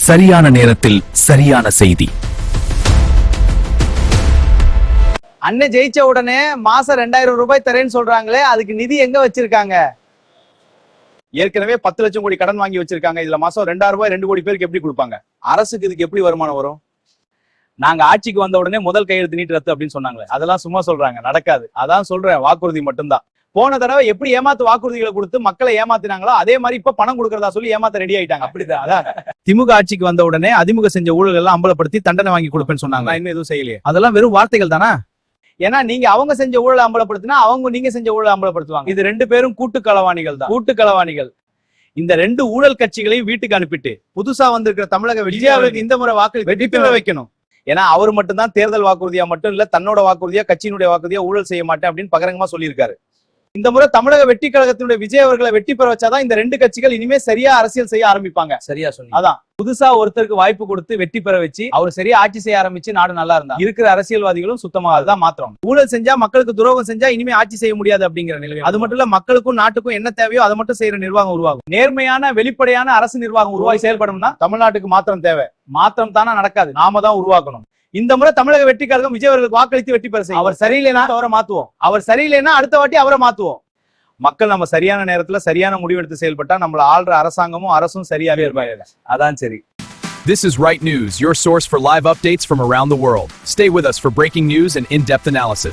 சரியான நேரத்தில் சரியான செய்தி. அண்ணன் ஜெயிச்ச உடனே மாசம் 2000 ரூபாய் தரேன்னு சொல்றாங்களே, அதுக்கு நிதி எங்க வச்சிருக்காங்க? ஏற்கனவே 10 லட்சம் கோடி கடன் வாங்கி வச்சிருக்காங்க. இதுல மாசம் 2000 ரூபாய் 2 கோடி பேருக்கு எப்படி கொடுப்பாங்க? அரசுக்கு இதுக்கு எப்படி வருமானம் வரும்? நாங்க ஆட்சிக்கு வந்த உடனே முதல் கையெழுத்து நீட்டு ரத்து அப்படின்னு சொன்னாங்களே, அதெல்லாம் சும்மா சொல்றாங்க, நடக்காது. அதான் சொல்றேன், வாக்குறுதி மட்டும்தான். போன தடவை எப்படி ஏமாத்து வாக்குறுதிகளை கொடுத்து மக்களை ஏமாத்தினாங்களோ அதே மாதிரி இப்ப பணம் கொடுக்கறதா சொல்லி ஏமாத்த ரெடி ஆயிட்டாங்க. அப்படிதான். அதான் திமுக ஆட்சிக்கு வந்த உடனே அதிமுக செஞ்ச ஊழல் எல்லாம் அம்பலப்படுத்தி தண்டனை வாங்கி கொடுப்பேன்னு சொன்னாங்க. இன்னும் எதுவும் செய்யலையே. அதெல்லாம் வெறும் வார்த்தைகள் தானா? ஏன்னா நீங்க அவங்க செஞ்ச ஊழலை அம்பலப்படுத்தினா அவங்க நீங்க செஞ்ச ஊழலை அம்பலப்படுத்துவாங்க. இது 2 பேரும் கூட்டு களவாணிகள் தான். கூட்டு களவாணிகள். இந்த 2 ஊழல் கட்சிகளையும் வீட்டுக்கு அனுப்பிட்டு புதுசா வந்திருக்கிற தமிழக விஜயாவுக்கு இந்த முறை வாக்கு வெற்றி பெற வைக்கணும். ஏன்னா அவர் மட்டும் தான் தேர்தல் வாக்குறுதியா மட்டும் இல்ல, தன்னோட வாக்குறுதியா கட்சியினுடைய வாக்குறுதியா ஊழல் செய்ய மாட்டேன் அப்படின்னு பகிரங்கமா சொல்லியிருக்காரு. இந்த முறை தமிழக வெற்றி கழகத்தினுடைய விஜய் அவர்களை வெற்றி பெற வச்சாதான் இந்த 2 கட்சிகள் இனிமே சரியா அரசியல் செய்ய ஆரம்பிப்பாங்க. சரியா சொன்னீங்க. அதான் புதுசா ஒருத்தருக்கு வாய்ப்பு கொடுத்து வெற்றி பெற வச்சு அவர் சரியா ஆட்சி செய்ய ஆரம்பிச்சு நாடு நல்லா இருந்தா இருக்கிற அரசியல்வாதிகளும் சுத்தமா அதுதான் மாத்திரம். ஊழல் செஞ்சா மக்களுக்கு துரோகம் செஞ்சா இனிமே ஆட்சி செய்ய முடியாது அப்படிங்கிற நிலைமை. அது மட்டும் இல்ல, மக்களுக்கும் நாட்டுக்கும் என்ன தேவையோ அதை மட்டும் செய்யற நிர்வாகம் உருவாகும். நேர்மையான வெளிப்படையான அரசு நிர்வாகம் உருவாகி செயல்படணும்னா தமிழ்நாட்டுக்கு மாத்திரம் தேவை. மாத்திரம் தானே நடக்காது, நாம தான் உருவாக்கணும். இந்த முறை தமிழக வெற்றி கழகம் விஜய் அவர்களுக்கு வாக்களித்து வெற்றி பெற செய்யும். அவர் சரியில்லைன்னா அவரை மாத்துவோம். அவர் சரியில்லைன்னா அடுத்த வாட்டி அவரை மாத்துவோம். மக்கள் நம்ம சரியான நேரத்துல சரியான முடிவெடுத்து செயல்பட்டா நம்மள ஆள்ற அரசாங்கமும் அரசும் சரியாவே இருப்பாங்க. அதான் சரி. This is Right News, your source for live updates from around the world. Stay with us for breaking news and in-depth analysis.